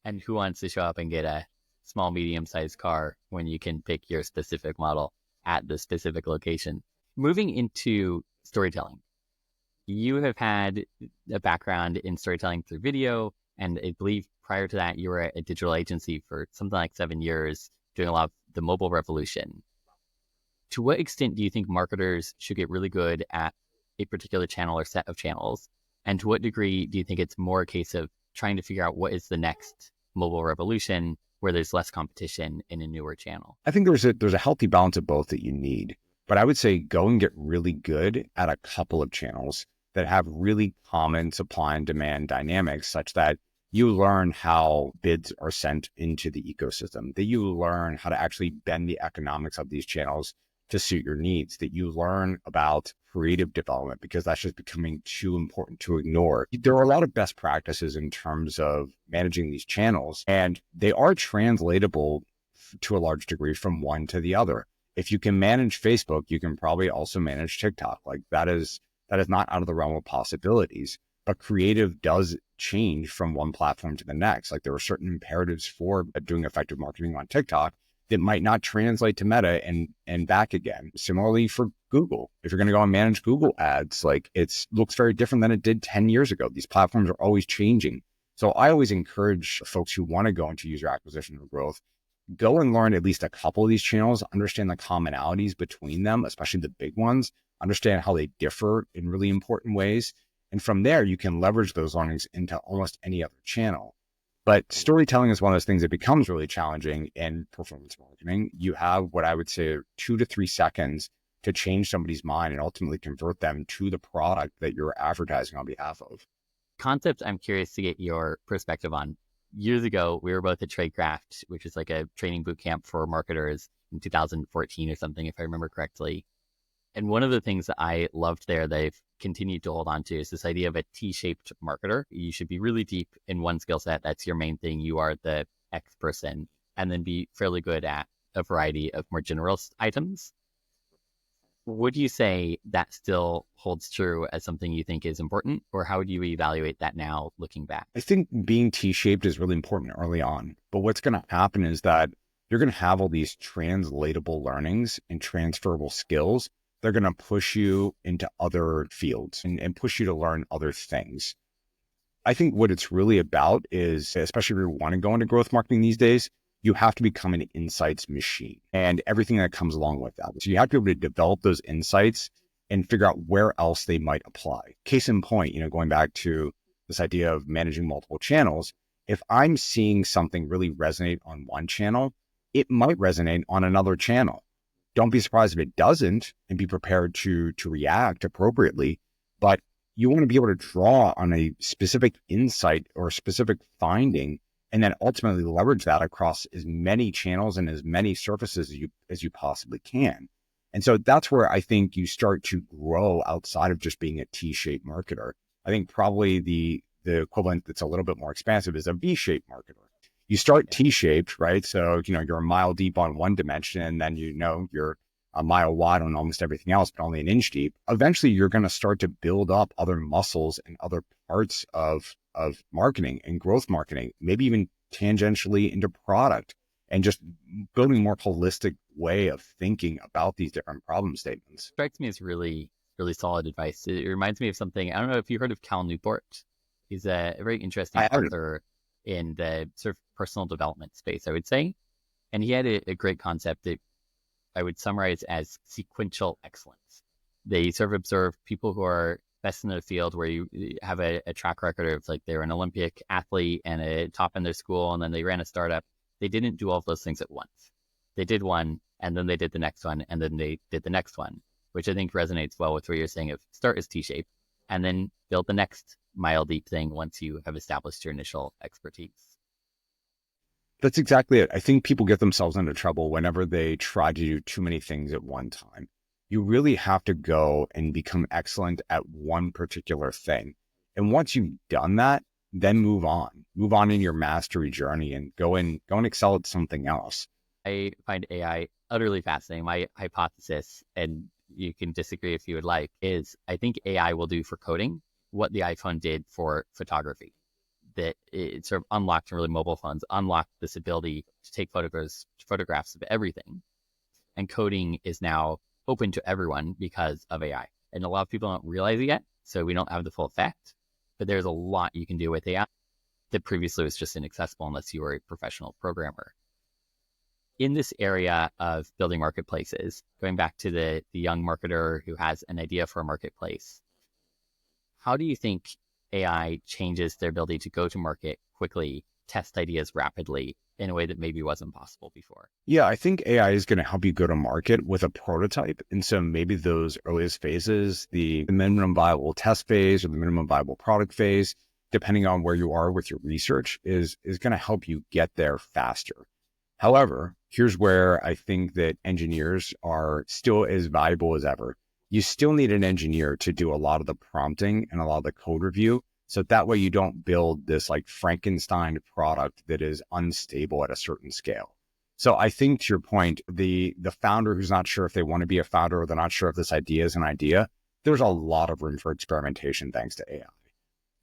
And who wants to show up and get a small, medium-sized car when you can pick your specific model at the specific location? Moving into storytelling, you have had a background in storytelling through video, and I believe prior to that, you were at a digital agency for something like 7 years, doing a lot of the mobile revolution. To what extent do you think marketers should get really good at a particular channel or set of channels? And to what degree do you think it's more a case of trying to figure out what is the next mobile revolution where there's less competition in a newer channel? I think there's a healthy balance of both that you need. But I would say go and get really good at a couple of channels that have really common supply and demand dynamics such that you learn how bids are sent into the ecosystem, that you learn how to actually bend the economics of these channels to suit your needs, that you learn about creative development because that's just becoming too important to ignore. There are a lot of best practices in terms of managing these channels, and they are translatable to a large degree from one to the other. If you can manage Facebook, you can probably also manage TikTok. Like that is not out of the realm of possibilities. But creative does change from one platform to the next. Like there are certain imperatives for doing effective marketing on TikTok that might not translate to Meta and back again. Similarly for Google, if you're going to go and manage Google ads, like it looks very different than it did 10 years ago. These platforms are always changing. So I always encourage folks who want to go into user acquisition or growth, go and learn at least a couple of these channels, understand the commonalities between them, especially the big ones, understand how they differ in really important ways. And from there, you can leverage those learnings into almost any other channel. But storytelling is one of those things that becomes really challenging in performance marketing. You have what I would say 2 to 3 seconds to change somebody's mind and ultimately convert them to the product that you're advertising on behalf of. Concept I'm curious to get your perspective on. Years ago, we were both at Tradecraft, which is like a training boot camp for marketers in 2014 or something, if I remember correctly. And one of the things that I loved there that I've continued to hold on to is this idea of a T-shaped marketer. You should be really deep in one skill set. That's your main thing. You are the X person, and then be fairly good at a variety of more general items. Would you say that still holds true as something you think is important, or how would you evaluate that now looking back? I think being T-shaped is really important early on. But what's going to happen is that you're going to have all these translatable learnings and transferable skills. They're going to push you into other fields and push you to learn other things. I think what it's really about is, especially if you want to go into growth marketing these days, you have to become an insights machine and everything that comes along with that. So you have to be able to develop those insights and figure out where else they might apply. Case in point, going back to this idea of managing multiple channels, if I'm seeing something really resonate on one channel, it might resonate on another channel. Don't be surprised if it doesn't, and be prepared to react appropriately. But you want to be able to draw on a specific insight or a specific finding, and then ultimately leverage that across as many channels and as many surfaces as you possibly can. And so that's where I think you start to grow outside of just being a T-shaped marketer. I think probably the equivalent that's a little bit more expansive is a V-shaped marketer. You start T-shaped, right? So, you're a mile deep on one dimension, and then, you're a mile wide on almost everything else, but only an inch deep. Eventually, you're going to start to build up other muscles and other parts of marketing and growth marketing, maybe even tangentially into product, and just building a more holistic way of thinking about these different problem statements. Strikes me as really, really solid advice. It reminds me of something. I don't know if you heard of Cal Newport. He's a very interesting author in the sort of personal development space, I would say. And he had a great concept that I would summarize as sequential excellence. They sort of observe people who are best in their field, where you have a track record of like they're an Olympic athlete and a top in their school, and then they ran a startup. They didn't do all of those things at once. They did one, and then they did the next one, and then they did the next one, which I think resonates well with what you're saying of start as T-shaped, and then build the next mile deep thing once you have established your initial expertise. That's exactly it. I think people get themselves into trouble whenever they try to do too many things at one time. you really have to go and become excellent at one particular thing. And once you've done that, then move on in your mastery journey and go and excel at something else. I find AI utterly fascinating. My hypothesis, and you can disagree if you would like, is I think AI will do for coding what the iPhone did for photography. That it sort of unlocked really mobile phones, unlocked this ability to take photographs of everything. And coding is now open to everyone because of AI. And a lot of people don't realize it yet, so we don't have the full effect. But there's a lot you can do with AI that previously was just inaccessible unless you were a professional programmer. In this area of building marketplaces, going back to the young marketer who has an idea for a marketplace, how do you think AI changes their ability to go to market quickly, test ideas rapidly in a way that maybe wasn't possible before? Yeah, I think AI is going to help you go to market with a prototype. And so maybe those earliest phases, the minimum viable test phase or the minimum viable product phase, depending on where you are with your research, is going to help you get there faster. However, here's where I think that engineers are still as valuable as ever. You still need an engineer to do a lot of the prompting and a lot of the code review. So that way you don't build this like Frankenstein product that is unstable at a certain scale. So I think to your point, the founder who's not sure if they want to be a founder or they're not sure if this idea is an idea, there's a lot of room for experimentation thanks to AI.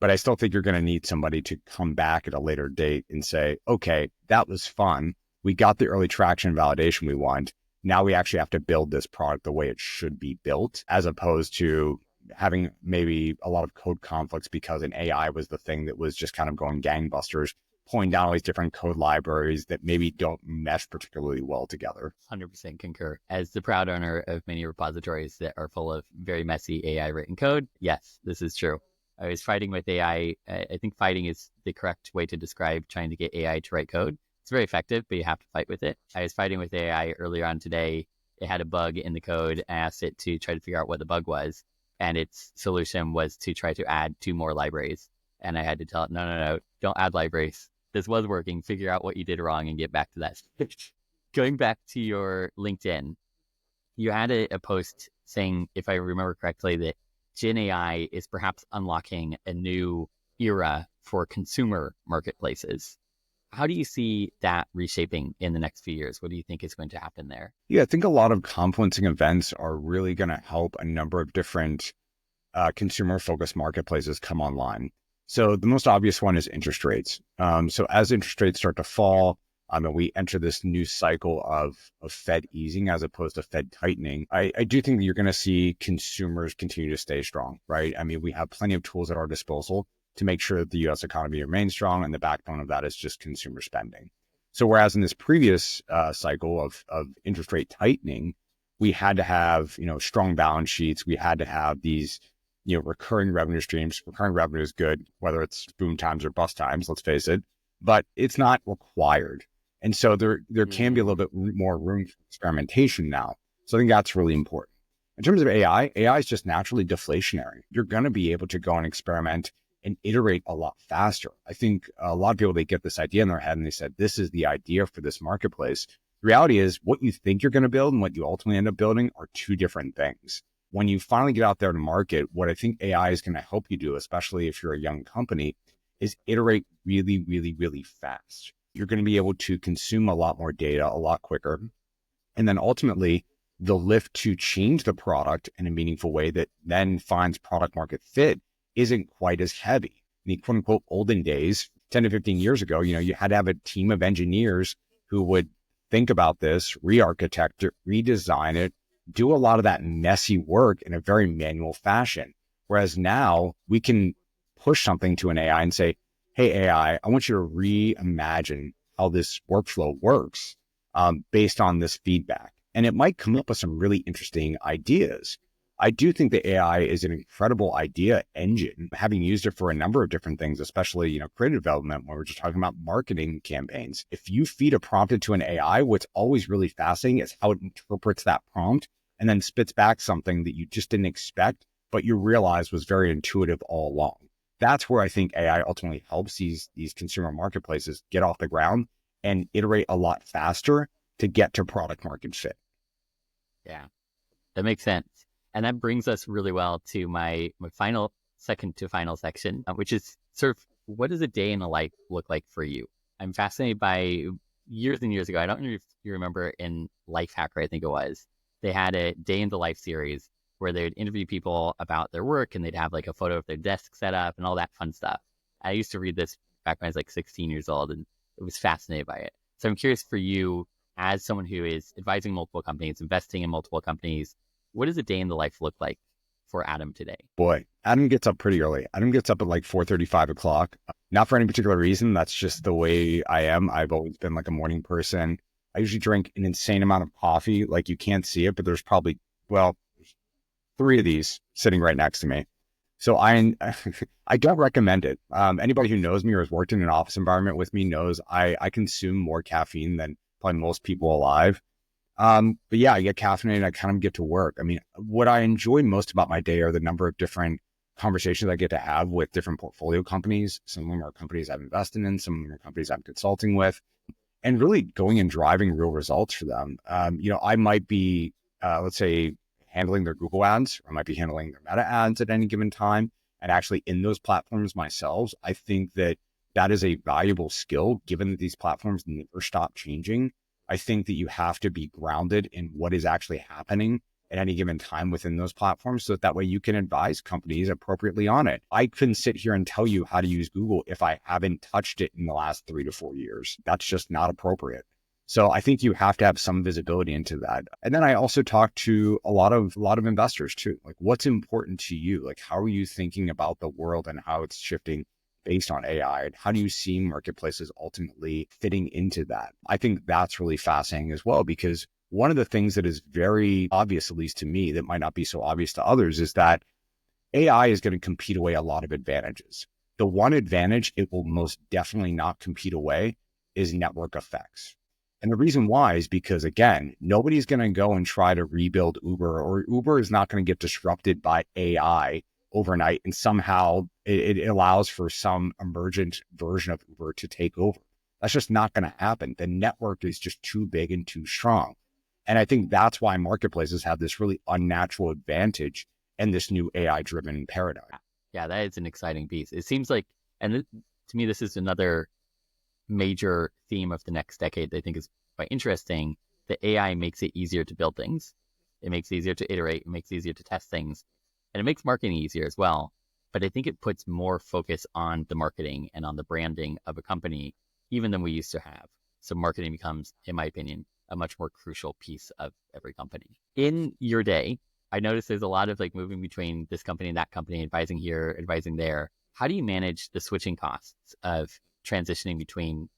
But I still think you're going to need somebody to come back at a later date and say, okay, that was fun. We got the early traction and validation we want. Now we actually have to build this product the way it should be built, as opposed to having maybe a lot of code conflicts because an AI was the thing that was just kind of going gangbusters, pulling down all these different code libraries that maybe don't mesh particularly well together. 100% concur. As the proud owner of many repositories that are full of very messy AI written code, yes, this is true. I was fighting with AI. I think fighting is the correct way to describe trying to get AI to write code. It's very effective, but you have to fight with it. I was fighting with AI earlier on today. It had a bug in the code. I asked it to try to figure out what the bug was. And its solution was to try to add 2 more libraries. And I had to tell it, no, don't add libraries. This was working. Figure out what you did wrong and get back to that. Going back to your LinkedIn, you had a post saying, if I remember correctly, that Gen AI is perhaps unlocking a new era for consumer marketplaces. How do you see that reshaping in the next few years? What do you think is going to happen there? Yeah, I think a lot of confluencing events are really going to help a number of different consumer-focused marketplaces come online. So the most obvious one is interest rates. So as interest rates start to fall, and we enter this new cycle of Fed easing as opposed to Fed tightening, I do think that you're going to see consumers continue to stay strong, right? I mean, we have plenty of tools at our disposal to make sure that the U.S. economy remains strong, and the backbone of that is just consumer spending. So whereas in this previous cycle of interest rate tightening, we had to have strong balance sheets, we had to have these recurring revenue streams. Recurring revenue is good, whether it's boom times or bust times, let's face it, but it's not required. And so there can be a little bit more room for experimentation now. So I think that's really important. In terms of AI is just naturally deflationary. You're going to be able to go and experiment and iterate a lot faster. I think a lot of people, they get this idea in their head and they said, this is the idea for this marketplace. The reality is what you think you're going to build and what you ultimately end up building are 2 different things. When you finally get out there to market, what I think AI is going to help you do, especially if you're a young company, is iterate really, really, really fast. You're going to be able to consume a lot more data a lot quicker. And then ultimately, the lift to change the product in a meaningful way that then finds product market fit isn't quite as heavy. In the quote unquote olden days, 10 to 15 years ago, you had to have a team of engineers who would think about this, re-architect it, redesign it, do a lot of that messy work in a very manual fashion. Whereas now we can push something to an AI and say, hey, AI, I want you to reimagine how this workflow works based on this feedback. And it might come up with some really interesting ideas. I do think that AI is an incredible idea engine, having used it for a number of different things, especially, creative development, when we're just talking about marketing campaigns. If you feed a prompt into an AI, what's always really fascinating is how it interprets that prompt and then spits back something that you just didn't expect, but you realize was very intuitive all along. That's where I think AI ultimately helps these consumer marketplaces get off the ground and iterate a lot faster to get to product market fit. Yeah. That makes sense. And that brings us really well to my second to final section, which is sort of what does a day in a life look like for you? I'm fascinated by years and years ago. I don't know if you remember in Life Hacker, I think it was, they had a day in the life series where they would interview people about their work and they'd have like a photo of their desk set up and all that fun stuff. I used to read this back when I was like 16 years old and I was fascinated by it. So I'm curious for you, as someone who is advising multiple companies, investing in multiple companies, what does a day in the life look like for Adam today? Boy, Adam gets up pretty early. Adam gets up at like 4:30, 5 o'clock. Not for any particular reason. That's just the way I am. I've always been like a morning person. I usually drink an insane amount of coffee. Like you can't see it, but there's probably, well, 3 of these sitting right next to me. So I don't recommend it. Anybody who knows me or has worked in an office environment with me knows I consume more caffeine than probably most people alive. But yeah, I get caffeinated. I kind of get to work. I mean, what I enjoy most about my day are the number of different conversations I get to have with different portfolio companies. Some of them are companies I've invested in, some of them are companies I'm consulting with, and really going and driving real results for them. I might be, let's say, handling their Google ads, or I might be handling their Meta ads at any given time. And actually in those platforms myself, I think that that is a valuable skill, given that these platforms never stop changing. I think that you have to be grounded in what is actually happening at any given time within those platforms, so that way you can advise companies appropriately on it. I couldn't sit here and tell you how to use Google if I haven't touched it in the last 3 to 4 years. That's just not appropriate. So I think you have to have some visibility into that. And then I also talk to a lot of investors too. Like, what's important to you? Like, how are you thinking about the world and how it's shifting based on AI? And how do you see marketplaces ultimately fitting into that? I think that's really fascinating as well, because one of the things that is very obvious, at least to me, that might not be so obvious to others, is that AI is going to compete away a lot of advantages. The one advantage it will most definitely not compete away is network effects. And the reason why is because, again, nobody's going to go and try to rebuild Uber, or Uber is not going to get disrupted by AI overnight and somehow it allows for some emergent version of Uber to take over. That's just not going to happen. The network is just too big and too strong. And I think that's why marketplaces have this really unnatural advantage in this new AI-driven paradigm. Yeah, that is an exciting piece. It seems like, and to me, this is another major theme of the next decade that I think is quite interesting. The AI makes it easier to build things. It makes it easier to iterate. It makes it easier to test things. And it makes marketing easier as well. But I think it puts more focus on the marketing and on the branding of a company, even than we used to have. So marketing becomes, in my opinion, a much more crucial piece of every company. In your day, I noticed there's a lot of like moving between this company and that company, advising here, advising there. How do you manage the switching costs of transitioning between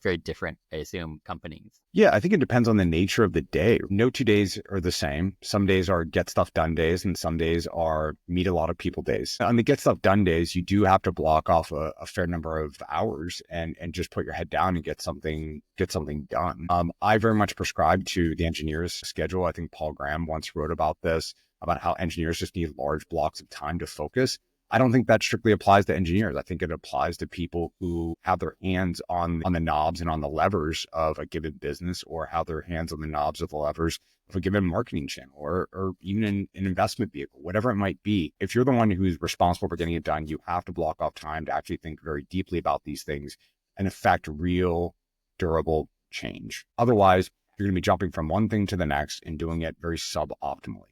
very different, I assume, companies? Yeah, I think it depends on the nature of the day. No 2 days are the same. Some days are get stuff done days, and some days are meet a lot of people days. On the get stuff done days, you do have to block off a fair number of hours and just put your head down and get something done. I very much prescribe to the engineers' schedule. I think Paul Graham once wrote about this, about how engineers just need large blocks of time to focus. I don't think that strictly applies to engineers. I think it applies to people who have their hands on the knobs and on the levers of a given business, or have their hands on the knobs of the levers of a given marketing channel, or even an investment vehicle, whatever it might be. If you're the one who's responsible for getting it done, you have to block off time to actually think very deeply about these things and affect real, durable change. Otherwise, you're going to be jumping from one thing to the next and doing it very suboptimally.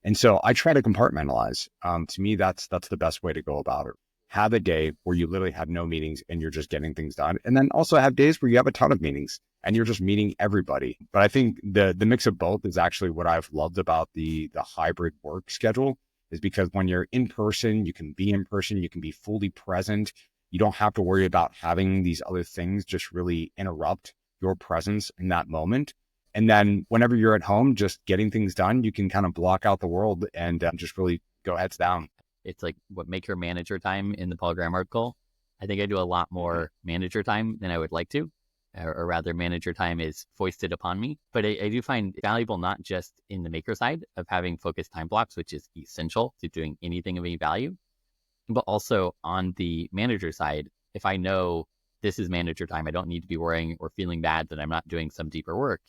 And so I try to compartmentalize. To me, that's the best way to go about it. Have a day where you literally have no meetings and you're just getting things done. And then also have days where you have a ton of meetings and you're just meeting everybody. But I think the mix of both is actually what I've loved about the hybrid work schedule, is because when you're in person, you can be fully present. You don't have to worry about having these other things just really interrupt your presence in that moment. And then whenever you're at home, just getting things done, you can kind of block out the world and just really go heads down. It's like what make your manager time in the Paul Graham article. I think I do a lot more manager time than I would like to, or rather manager time is foisted upon me. But I do find it valuable, not just in the maker side of having focused time blocks, which is essential to doing anything of any value, but also on the manager side. If I know this is manager time, I don't need to be worrying or feeling bad that I'm not doing some deeper work.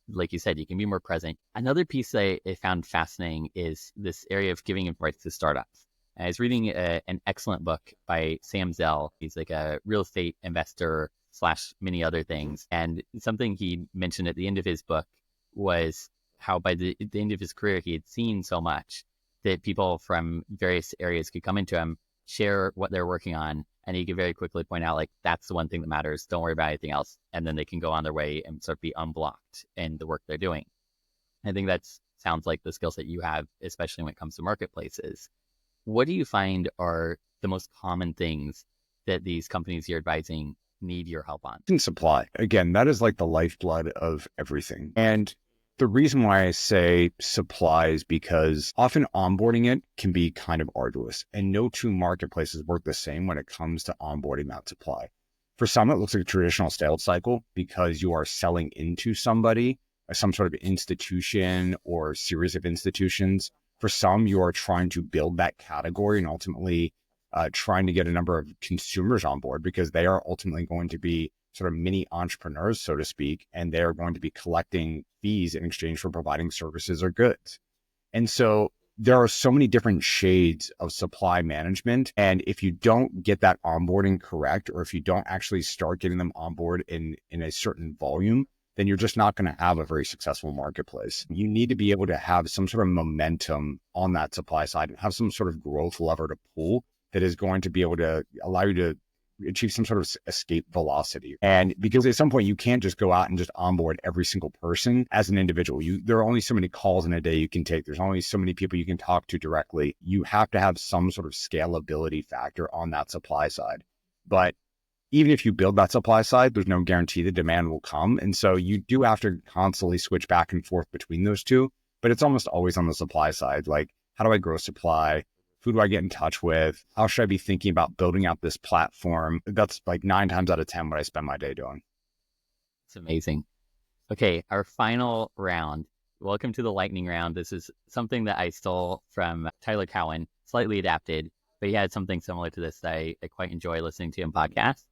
like you said, you can be more present. Another piece I found fascinating is this area of giving advice to startups. I was reading an excellent book by Sam Zell. He's like a real estate investor / many other things. And something he mentioned at the end of his book was how by the end of his career, he had seen so much that people from various areas could come into him, share what they're working on, and he could very quickly point out, like, that's the one thing that matters. Don't worry about anything else. And then they can go on their way and sort of be unblocked in the work they're doing. I think that sounds like the skill set you have, especially when it comes to marketplaces. What do you find are the most common things that these companies you're advising need your help on? In supply. Again, that is like the lifeblood of everything. And the reason why I say supply is because often onboarding it can be kind of arduous, and no two marketplaces work the same when it comes to onboarding that supply. For some, it looks like a traditional sales cycle because you are selling into somebody, some sort of institution or series of institutions. For some, you are trying to build that category and ultimately trying to get a number of consumers on board, because they are ultimately going to be sort of mini entrepreneurs, so to speak, and they're going to be collecting fees in exchange for providing services or goods. And so there are so many different shades of supply management. And if you don't get that onboarding correct, or if you don't actually start getting them on board in a certain volume, then you're just not going to have a very successful marketplace. You need to be able to have some sort of momentum on that supply side and have some sort of growth lever to pull that is going to be able to allow you to achieve some sort of escape velocity. And because at some point you can't just go out and just onboard every single person as an individual. There are only so many calls in a day you can take. There's only so many people you can talk to directly. You have to have some sort of scalability factor on that supply side. But even if you build that supply side, there's no guarantee the demand will come. And so you do have to constantly switch back and forth between those two, but it's almost always on the supply side. Like, how do I grow supply? Who do I get in touch with? How should I be thinking about building out this platform? That's like 9 times out of 10 what I spend my day doing. It's amazing. Okay, our final round. Welcome to the lightning round. This is something that I stole from Tyler Cowen, slightly adapted, but he had something similar to this that I quite enjoy listening to in podcasts.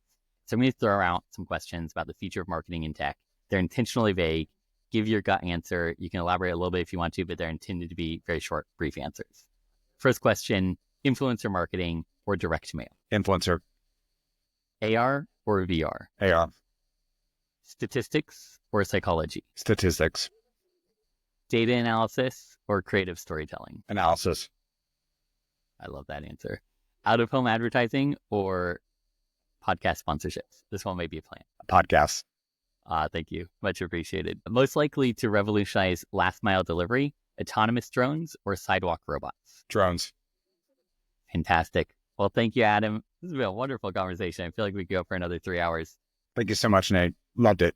So I'm going to throw out some questions about the future of marketing in tech. They're intentionally vague. Give your gut answer. You can elaborate a little bit if you want to, but they're intended to be very short, brief answers. First question, influencer marketing or direct mail? Influencer. AR or VR? AR. Statistics or psychology? Statistics. Data analysis or creative storytelling? Analysis. I love that answer. Out-of-home advertising or podcast sponsorships? This one may be a plan. Podcasts. Thank you. Much appreciated. Most likely to revolutionize last mile delivery, autonomous drones or sidewalk robots? Drones. Fantastic. Well, thank you, Adam. This has been a wonderful conversation. I feel like we could go for another 3 hours. Thank you so much, Nate. Loved it.